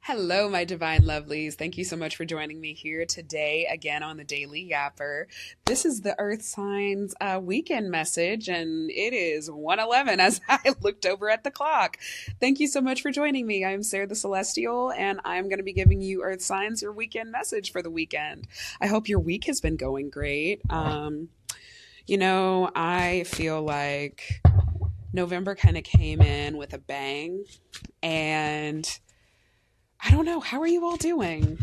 Hello, my divine lovelies. Thank you so much for joining me here today again on the Daily Yapper. This is the Earth Signs weekend message, and it is 1:11 as I looked over at the clock. Thank you so much for joining me. I'm Sarah the Celestial, and I'm going to be giving you Earth Signs, your weekend message for the weekend. I hope your week has been going great. I feel like November kind of came in with a bang, and I don't know. How are you all doing?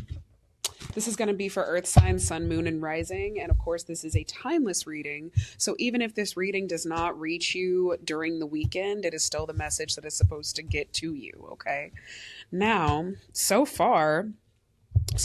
This is going to be for Earth signs, Sun, Moon, and Rising. And of course, this is a timeless reading. So even if this reading does not reach you during the weekend, it is still the message that is supposed to get to you. Okay. Now, so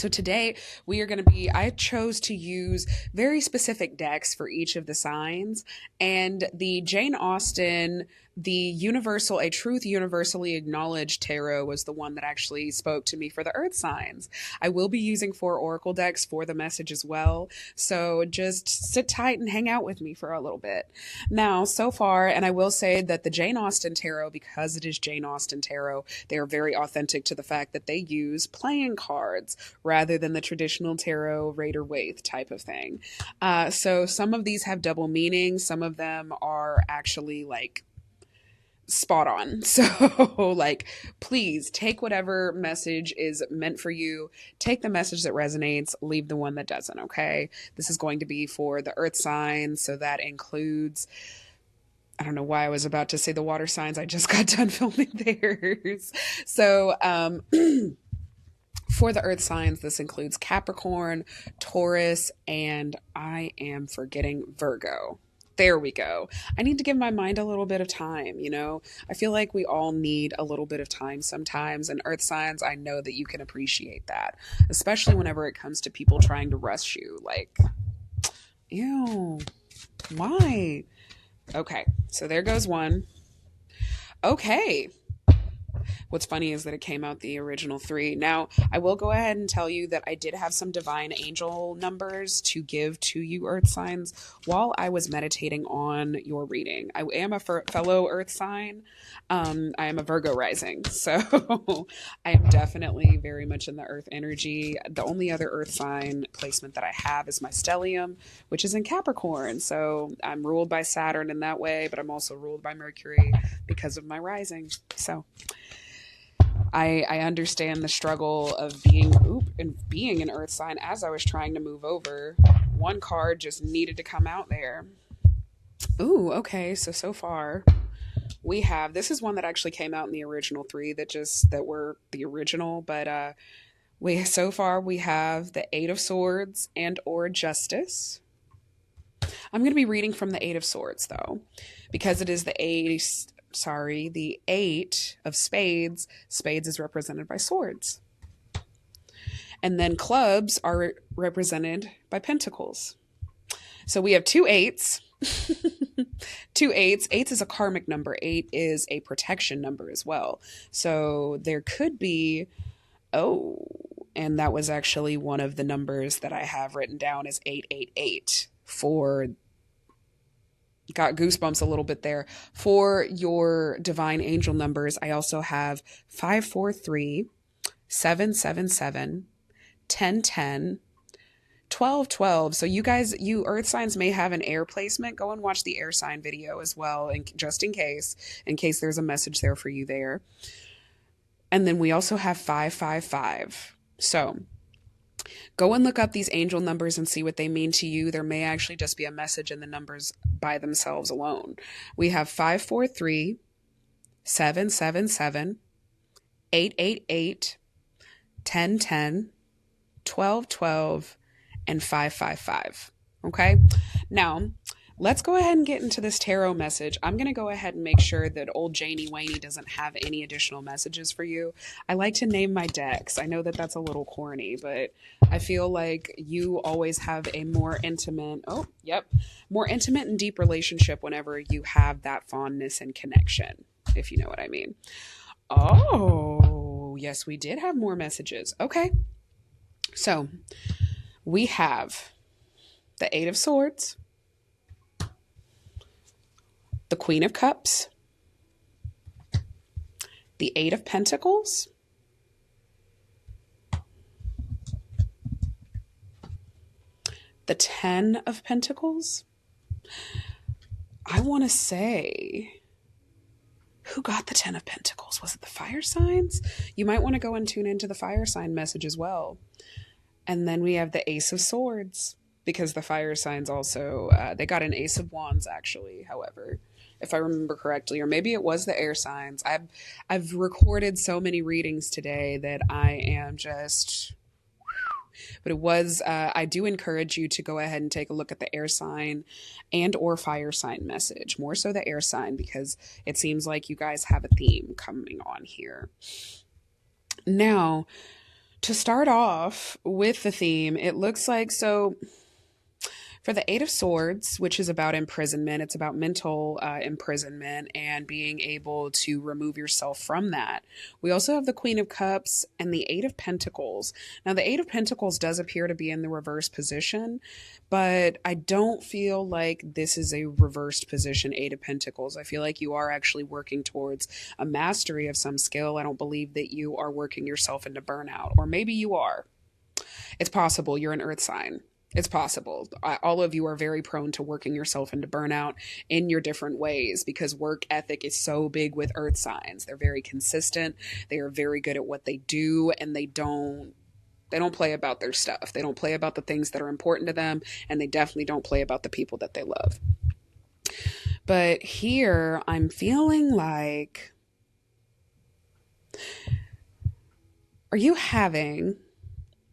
today I chose to use very specific decks for each of the signs. And the Jane Austen, a truth universally acknowledged tarot was the one that actually spoke to me for the earth signs. I will be using 4 oracle decks for the message as well. So just sit tight and hang out with me for a little bit. Now, so far, and I will say that the Jane Austen tarot, because it is Jane Austen tarot, they are very authentic to the fact that they use playing cards rather than the traditional tarot Rider Waite type of thing. So some of these have double meaning. Some of them are actually like spot on. So please take whatever message is meant for you. Take the message that resonates, leave the one that doesn't. Okay. This is going to be for the earth signs. So that includes, I don't know why I was about to say the water signs. I just got done filming theirs. So, for the earth signs, this includes Capricorn, Taurus, and I am forgetting Virgo. There we go. I need to give my mind a little bit of time, I feel like we all need a little bit of time sometimes. And earth signs, I know that you can appreciate that, especially whenever it comes to people trying to rush you. Like, ew, why? Okay, so there goes one. Okay. What's funny is that it came out the original 3. Now, I will go ahead and tell you that I did have some divine angel numbers to give to you, earth signs, while I was meditating on your reading. I am a fellow earth sign. I am a Virgo rising. So I am definitely very much in the earth energy. The only other earth sign placement that I have is my stellium, which is in Capricorn. So I'm ruled by Saturn in that way, but I'm also ruled by Mercury because of my rising. So I understand the struggle of being an earth sign. As I was trying to move over, one card just needed to come out there. Ooh, okay. So far we have, this is one that actually came out in the original 3 that were the original, but we have the 8 of Swords and or Justice. I'm going to be reading from the 8 of Swords though, because it is the 8 of Spades. Spades is represented by swords. And then clubs are represented by pentacles. So we have 2 8s. 2 8s. 8 is a karmic number. 8 is a protection number as well. So there could be, and that was actually one of the numbers that I have written down as 888 for, got goosebumps a little bit there. For your divine angel numbers, I also have 543, 777, 1010, 1212. So you earth signs may have an air placement. Go and watch the air sign video as well, and just in case there's a message there for you there. And then we also have 555. So go and look up these angel numbers and see what they mean to you. There may actually just be a message in the numbers by themselves alone. We have 543, 777, 888, 1010, 1212, and 555. Okay? Now, let's go ahead and get into this tarot message. I'm going to go ahead and make sure that old Janie Waney doesn't have any additional messages for you. I like to name my decks. I know that that's a little corny, but I feel like you always have a more intimate and deep relationship whenever you have that fondness and connection, if you know what I mean. Oh, yes, we did have more messages. Okay. So we have the 8 of Swords, the Queen of Cups, the 8 of Pentacles, The 10 of Pentacles. I want to say, who got the 10 of Pentacles? Was it the fire signs? You might want to go and tune into the fire sign message as well. And then we have the Ace of Swords, because the fire signs also, they got an Ace of Wands actually, however, if I remember correctly, or maybe it was the air signs. I've recorded so many readings today that I am just, but it was, I do encourage you to go ahead and take a look at the air sign and or fire sign message, more so the air sign, because it seems like you guys have a theme coming on here. Now, to start off with the theme, it looks like, so for the Eight of Swords, which is about imprisonment, it's about mental imprisonment and being able to remove yourself from that. We also have the Queen of Cups and the Eight of Pentacles. Now, the Eight of Pentacles does appear to be in the reverse position, but I don't feel like this is a reversed position, Eight of Pentacles. I feel like you are actually working towards a mastery of some skill. I don't believe that you are working yourself into burnout, or maybe you are. It's possible. You're an earth sign. It's possible. All of you are very prone to working yourself into burnout in your different ways, because work ethic is so big with earth signs. They're very consistent. They are very good at what they do, and they don't play about their stuff. They don't play about the things that are important to them, and they definitely don't play about the people that they love. But here I'm feeling like, are you having,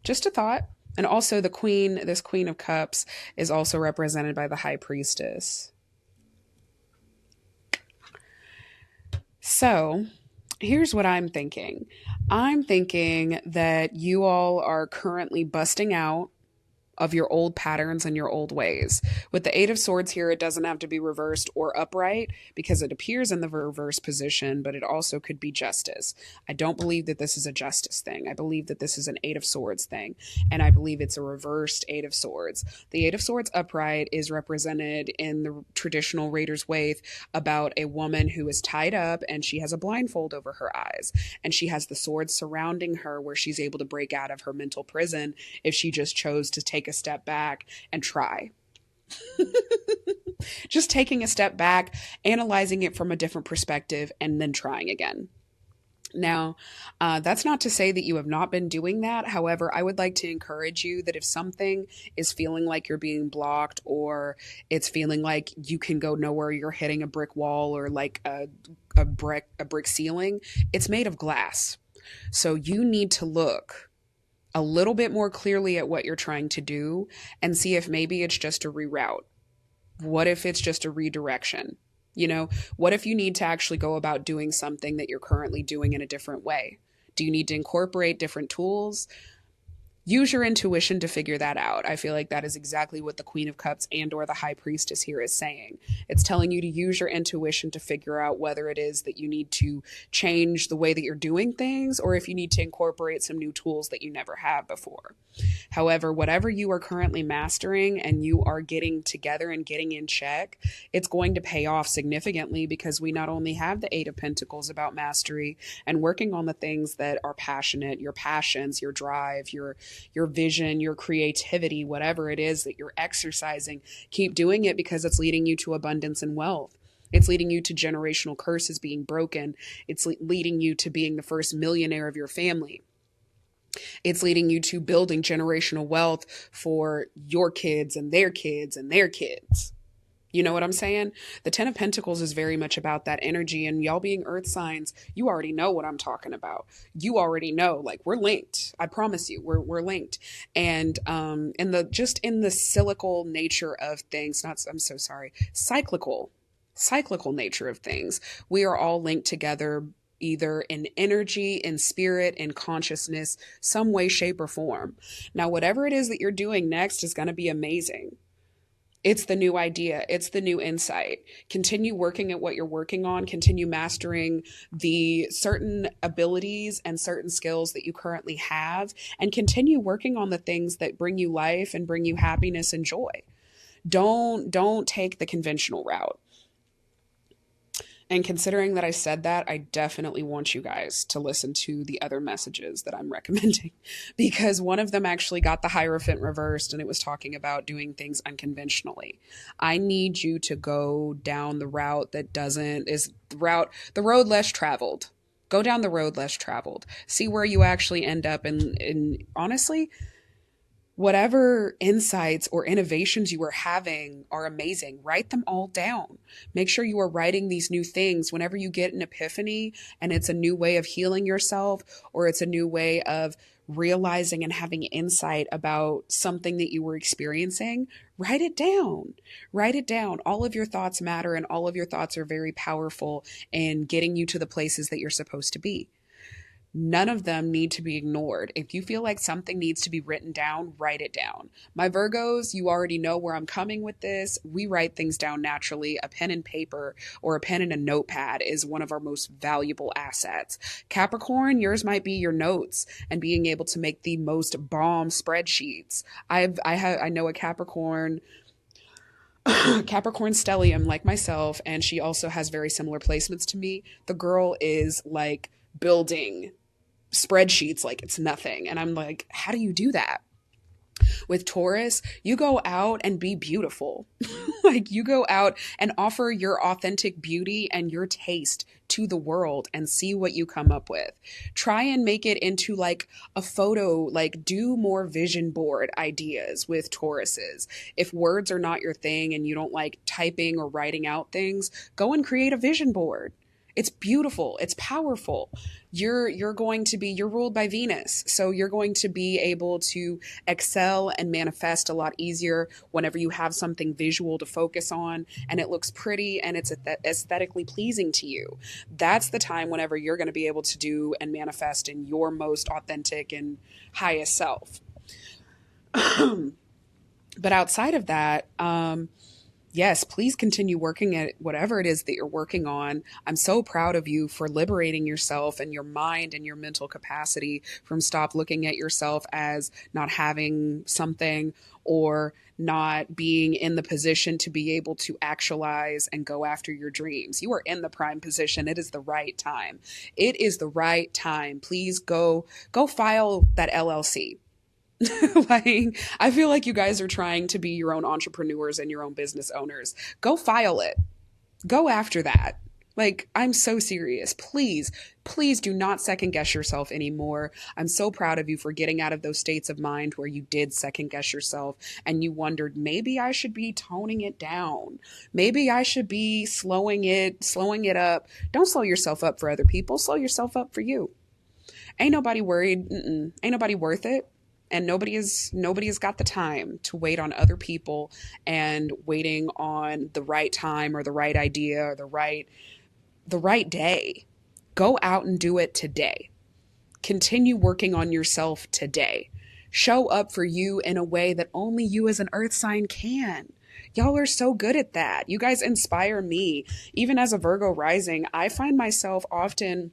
just a thought, and also the queen, this Queen of Cups is also represented by the High Priestess. So here's what I'm thinking. I'm thinking that you all are currently busting out of your old patterns and your old ways. With the Eight of Swords here, it doesn't have to be reversed or upright because it appears in the reverse position, but it also could be justice. I don't believe that this is a justice thing. I believe that this is an Eight of Swords thing, and I believe it's a reversed Eight of Swords. The Eight of Swords upright is represented in the traditional Raider's Waite about a woman who is tied up and she has a blindfold over her eyes, and she has the swords surrounding her where she's able to break out of her mental prison if she just chose to take a step back and try. Just taking a step back, analyzing it from a different perspective, and then trying again. Now, that's not to say that you have not been doing that. However, I would like to encourage you that if something is feeling like you're being blocked, or it's feeling like you can go nowhere, you're hitting a brick wall or like a brick ceiling, it's made of glass. So you need to look a little bit more clearly at what you're trying to do and see if maybe it's just a reroute. What if it's just a redirection? You know, what if you need to actually go about doing something that you're currently doing in a different way? Do you need to incorporate different tools? Use your intuition to figure that out. I feel like that is exactly what the Queen of Cups and or the High Priestess here is saying. It's telling you to use your intuition to figure out whether it is that you need to change the way that you're doing things, or if you need to incorporate some new tools that you never have before. However, whatever you are currently mastering and you are getting together and getting in check, it's going to pay off significantly, because we not only have the Eight of Pentacles about mastery and working on the things that are passionate, your passions, your drive, your vision, your creativity, whatever it is that you're exercising, keep doing it, because it's leading you to abundance and wealth. It's leading you to generational curses being broken. It's leading you to being the first millionaire of your family. It's leading you to building generational wealth for your kids and their kids and their kids. You know what I'm saying? The Ten of Pentacles is very much about that energy, and y'all being earth signs, you already know what I'm talking about. You already know, like, we're linked. I promise you, we're linked. And in the cyclical nature of things, cyclical nature of things, we are all linked together, either in energy, in spirit, in consciousness, some way, shape, or form. Now, whatever it is that you're doing next is going to be amazing. It's the new idea. It's the new insight. Continue working at what you're working on. Continue mastering the certain abilities and certain skills that you currently have, and continue working on the things that bring you life and bring you happiness and joy. Don't take the conventional route. And considering that I said that, I definitely want you guys to listen to the other messages that I'm recommending because one of them actually got the Hierophant reversed and it was talking about doing things unconventionally. I need you to go down the route that doesn't, is the road less traveled. Go down the road less traveled. See where you actually end up. And honestly, whatever insights or innovations you are having are amazing. Write them all down. Make sure you are writing these new things whenever you get an epiphany and it's a new way of healing yourself or it's a new way of realizing and having insight about something that you were experiencing. Write it down. Write it down. All of your thoughts matter and all of your thoughts are very powerful in getting you to the places that you're supposed to be. None of them need to be ignored. If you feel like something needs to be written down, write it down. My Virgos, you already know where I'm coming with this. We write things down naturally. A pen and paper or a pen and a notepad is one of our most valuable assets. Capricorn, yours might be your notes and being able to make the most bomb spreadsheets. I know a Capricorn stellium like myself, and she also has very similar placements to me. The girl is like building spreadsheets like it's nothing. And I'm like, how do you do that? With Taurus, you go out and be beautiful. Like you go out and offer your authentic beauty and your taste to the world and see what you come up with. Try and make it into like a photo, like do more vision board ideas with Tauruses. If words are not your thing and you don't like typing or writing out things, go and create a vision board. It's beautiful. It's powerful. You're ruled by Venus. So you're going to be able to excel and manifest a lot easier whenever you have something visual to focus on and it looks pretty and it's aesthetically pleasing to you. That's the time whenever you're going to be able to do and manifest in your most authentic and highest self. But outside of that, yes, please continue working at whatever it is that you're working on. I'm so proud of you for liberating yourself and your mind and your mental capacity from stop looking at yourself as not having something or not being in the position to be able to actualize and go after your dreams. You are in the prime position. It is the right time. It is the right time. Please go file that LLC. Like, I feel like you guys are trying to be your own entrepreneurs and your own business owners. Go file it. Go after that. Like, I'm so serious. Please do not second guess yourself anymore. I'm so proud of you for getting out of those states of mind where you did second guess yourself and you wondered, maybe I should be toning it down. Maybe I should be slowing it up. Don't slow yourself up for other people. Slow yourself up for you. Ain't nobody worried. Ain't nobody worth it. And nobody has got the time to wait on other people and waiting on the right time or the right idea or the right day. Go out and do it today. Continue working on yourself today. Show up for you in a way that only you as an earth sign can. Y'all are so good at that. You guys inspire me. Even as a Virgo rising, I find myself often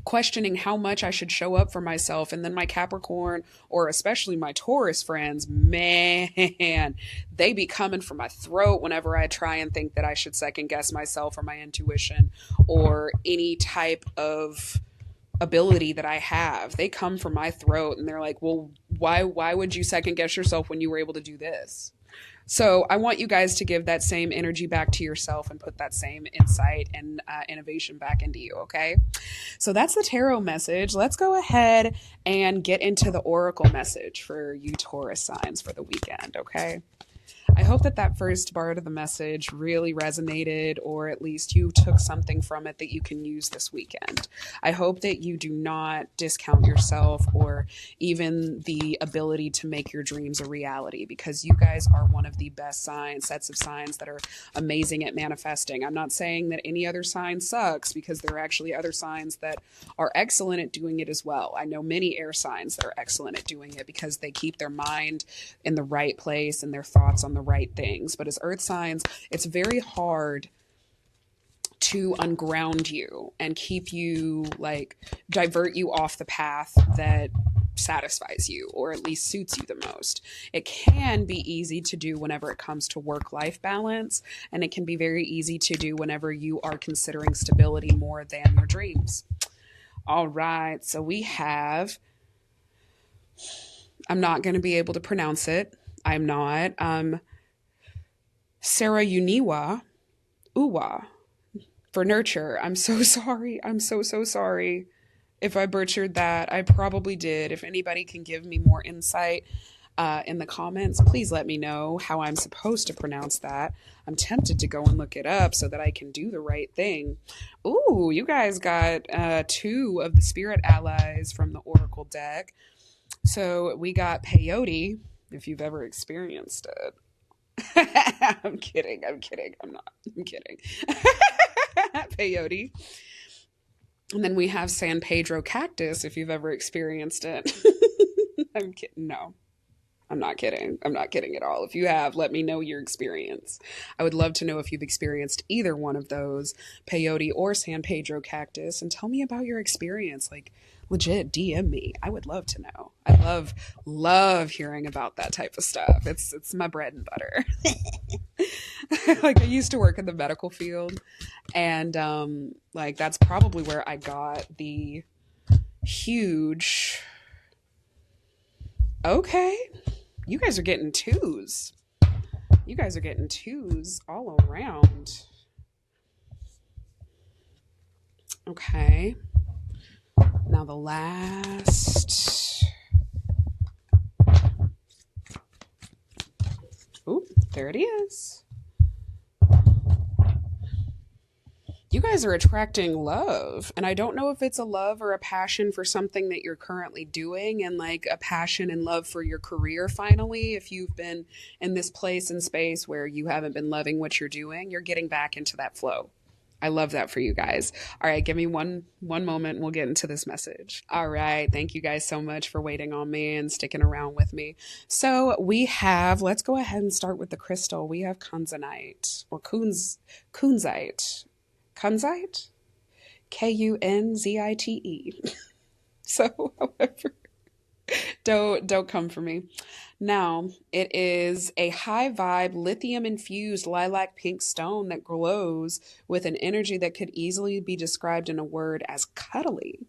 questioning how much I should show up for myself. And then my Capricorn or especially my Taurus friends, man, they be coming for my throat whenever I try and think that I should second guess myself or my intuition or any type of ability that I have. They come for my throat and they're like, well, why would you second guess yourself when you were able to do this? So I want you guys to give that same energy back to yourself and put that same insight and innovation back into you, okay? So that's the tarot message. Let's go ahead and get into the oracle message for you Taurus signs for the weekend, okay? I hope that first part of the message really resonated, or at least you took something from it that you can use this weekend. I hope that you do not discount yourself or even the ability to make your dreams a reality, because you guys are one of the best sets of signs that are amazing at manifesting. I'm not saying that any other sign sucks, because there are actually other signs that are excellent at doing it as well. I know many air signs that are excellent at doing it because they keep their mind in the right place and their thoughts on the right things. But as earth signs, it's very hard to unground you and keep you, like, divert you off the path that satisfies you, or at least suits you the most. It can be easy to do whenever it comes to work-life balance, and it can be very easy to do whenever you are considering stability more than your dreams. All right, so we have, I'm not going to be able to pronounce it. I'm not. Sarah Uniwa, Uwa, for nurture. I'm so sorry. I'm so sorry. If I butchered that, I probably did. If anybody can give me more insight in the comments, please let me know how I'm supposed to pronounce that. I'm tempted to go and look it up so that I can do the right thing. Ooh, you guys got 2 of the spirit allies from the Oracle deck. So we got peyote, if you've ever experienced it. I'm kidding. I'm not. I'm kidding. Peyote. And then we have San Pedro cactus, if you've ever experienced it. I'm kidding. No, I'm not kidding. I'm not kidding at all. If you have, let me know your experience. I would love to know if you've experienced either one of those, peyote or San Pedro cactus, and tell me about your experience. Like, legit, DM me. I would love to know. I love hearing about that type of stuff. It's my bread and butter. Like, I used to work in the medical field, and like, that's probably where I got the huge, okay, you guys are getting 2s. You guys are getting 2s all around. Okay. Now the last. Oh, there it is. You guys are attracting love, and I don't know if it's a love or a passion for something that you're currently doing, and like a passion and love for your career. Finally, if you've been in this place and space where you haven't been loving what you're doing, you're getting back into that flow. I love that for you guys. All right, give me one moment and we'll get into this message. All right, thank you guys so much for waiting on me and sticking around with me. So we have, let's go ahead and start with the crystal. We have kunzite, or kunzite. Kunzite? Kunzite. So, however, don't come for me. Now, it is a high vibe, lithium infused lilac pink stone that glows with an energy that could easily be described in a word as cuddly.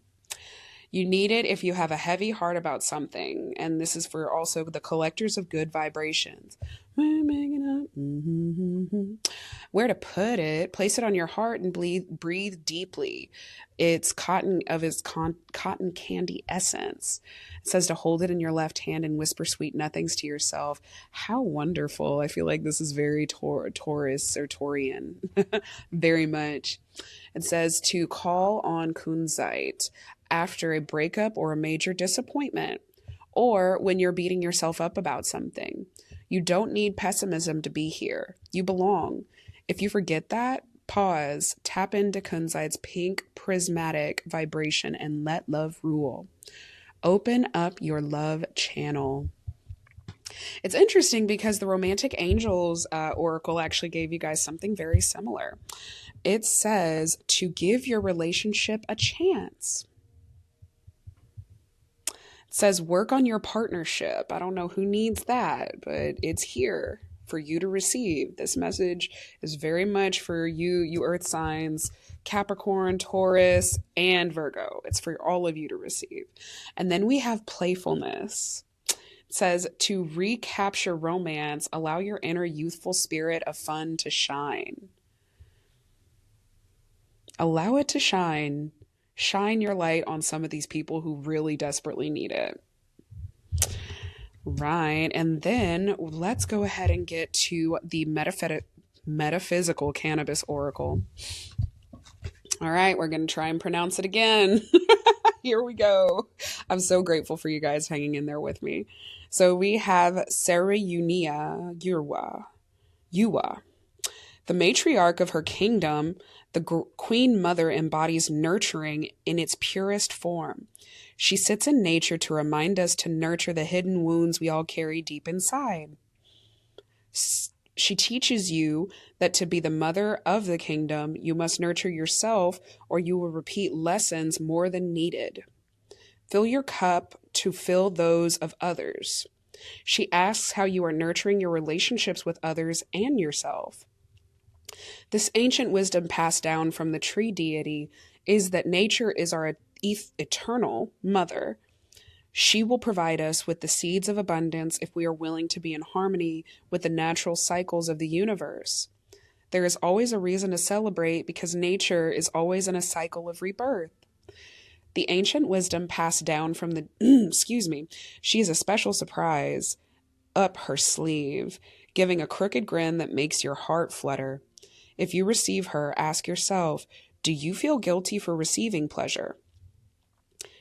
You need it if you have a heavy heart about something. And this is for also the collectors of good vibrations. Where to put it? Place it on your heart and breathe deeply. It's cotton candy essence. It says to hold it in your left hand and whisper sweet nothings to yourself. How wonderful. I feel like this is very Taurus or Taurian. Very much. It says to call on kunzite after a breakup or a major disappointment, or when you're beating yourself up about something. You don't need pessimism to be here. You belong. If you forget that, pause, tap into kunzite's pink prismatic vibration and let love rule. Open up your love channel. It's interesting because the Romantic Angels Oracle actually gave you guys something very similar. It says to give your relationship a chance. It says work on your partnership. I don't know who needs that, but it's here for you to receive. This message is very much for you earth signs, Capricorn, Taurus, and Virgo. It's for all of you to receive. And then we have playfulness. It says to recapture romance, allow your inner youthful spirit of fun to shine. Allow it to shine. Shine your light on some of these people who really desperately need it. Right. And then let's go ahead and get to the metaphysical cannabis oracle. All right. We're going to try and pronounce it again. Here we go. I'm so grateful for you guys hanging in there with me. So we have Sereunia Yuwa. The matriarch of her kingdom, the Queen Mother embodies nurturing in its purest form. She sits in nature to remind us to nurture the hidden wounds we all carry deep inside. She teaches you that to be the mother of the kingdom, you must nurture yourself or you will repeat lessons more than needed. Fill your cup to fill those of others. She asks how you are nurturing your relationships with others and yourself. This ancient wisdom passed down from the tree deity is that nature is our eternal mother. She will provide us with the seeds of abundance if we are willing to be in harmony with the natural cycles of the universe. There is always a reason to celebrate because nature is always in a cycle of rebirth. The ancient wisdom passed down from the, she is a special surprise up her sleeve, giving a crooked grin that makes your heart flutter. If you receive her, ask yourself, do you feel guilty for receiving pleasure?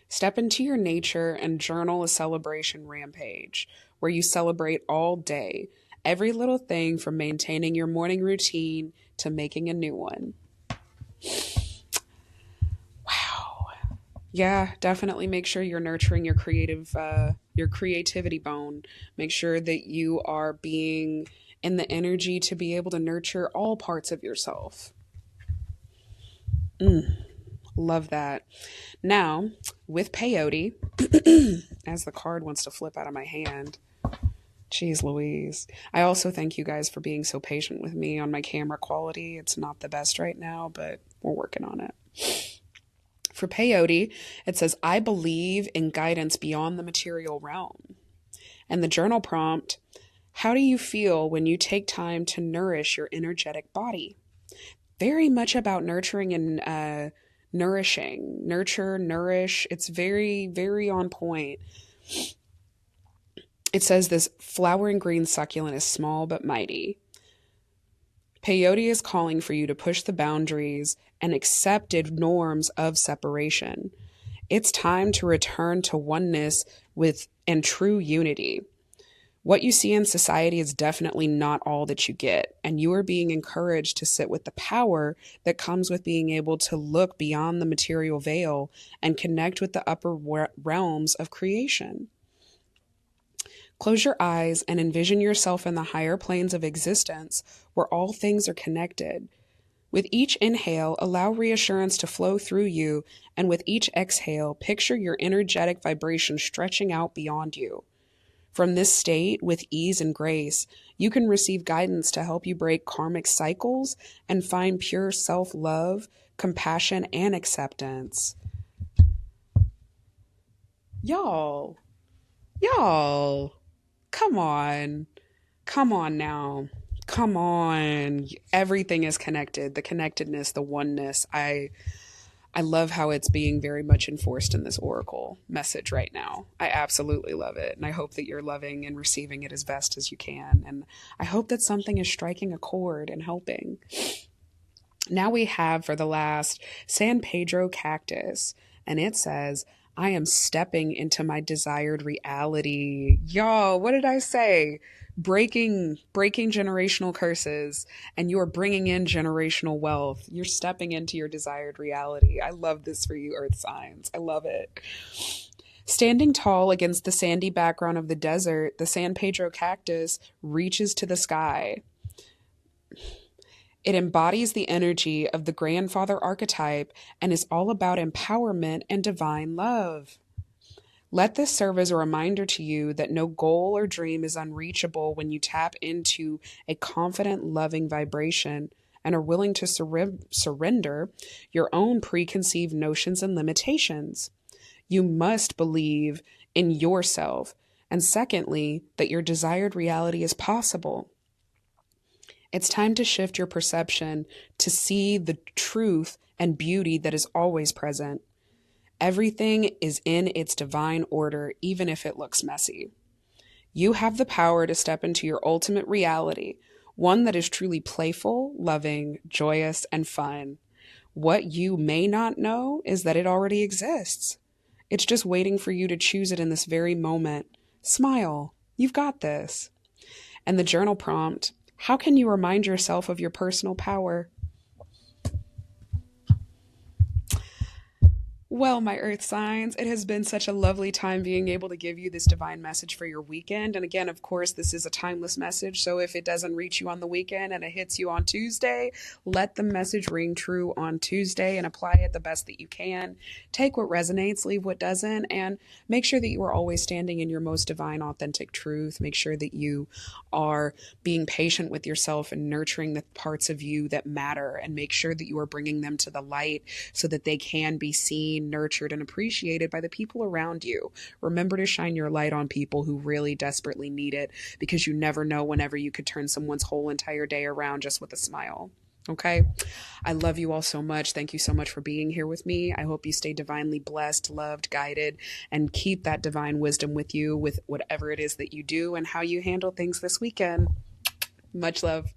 Step into your nature and journal a celebration rampage where you celebrate all day, every little thing from maintaining your morning routine to making a new one. Wow. Yeah, definitely make sure you're nurturing your creativity bone. Make sure that you are being in the energy to be able to nurture all parts of yourself. Love that. Now, with peyote, as the card wants to flip out of my hand. Jeez Louise. I also thank you guys for being so patient with me on my camera quality. It's not the best right now, but we're working on it. For peyote, it says, I believe in guidance beyond the material realm. And the journal prompt, how do you feel when you take time to nourish your energetic body? Very much about nurturing and nourishing. Nurture, nourish. It's very, very on point. It says this flowering green succulent is small but mighty. Peyote is calling for you to push the boundaries and accepted norms of separation. It's time to return to oneness with and true unity. What you see in society is definitely not all that you get, and you are being encouraged to sit with the power that comes with being able to look beyond the material veil and connect with the upper realms of creation. Close your eyes and envision yourself in the higher planes of existence where all things are connected. With each inhale, allow reassurance to flow through you, and with each exhale, picture your energetic vibration stretching out beyond you. From this state, with ease and grace, you can receive guidance to help you break karmic cycles and find pure self-love, compassion, and acceptance. Y'all, come on now. Come on. Everything is connected. The connectedness, the oneness. I love how it's being very much enforced in this oracle message right now. I absolutely love it. And I hope that you're loving and receiving it as best as you can. And I hope that something is striking a chord and helping. Now we have for the last San Pedro cactus. And it says, I am stepping into my desired reality. Y'all, what did I say? Breaking generational curses, and you are bringing in generational wealth. You're stepping into your desired reality. I love this for you, Earth signs. I love it. Standing tall against the sandy background of the desert, the San Pedro cactus reaches to the sky. It embodies the energy of the grandfather archetype and is all about empowerment and divine love. Let this serve as a reminder to you that no goal or dream is unreachable when you tap into a confident, loving vibration and are willing to surrender your own preconceived notions and limitations. You must believe in yourself, and secondly, that your desired reality is possible. It's time to shift your perception to see the truth and beauty that is always present. Everything is in its divine order, even if it looks messy. You have the power to step into your ultimate reality, one that is truly playful, loving, joyous, and fun. What you may not know is that it already exists. It's just waiting for you to choose it in this very moment. Smile. You've got this. And the journal prompt, how can you remind yourself of your personal power? Well, my earth signs, it has been such a lovely time being able to give you this divine message for your weekend. And again, of course, this is a timeless message. So if it doesn't reach you on the weekend and it hits you on Tuesday, let the message ring true on Tuesday and apply it the best that you can. Take what resonates, leave what doesn't, and make sure that you are always standing in your most divine, authentic truth. Make sure that you are being patient with yourself and nurturing the parts of you that matter, and make sure that you are bringing them to the light so that they can be seen, nurtured, and appreciated by the people around you. Remember to shine your light on people who really desperately need it, because you never know whenever you could turn someone's whole entire day around just with a smile. Okay. I love you all so much. Thank you so much for being here with me. I hope you stay divinely blessed, loved, guided, and keep that divine wisdom with you with whatever it is that you do and how you handle things this weekend. Much love.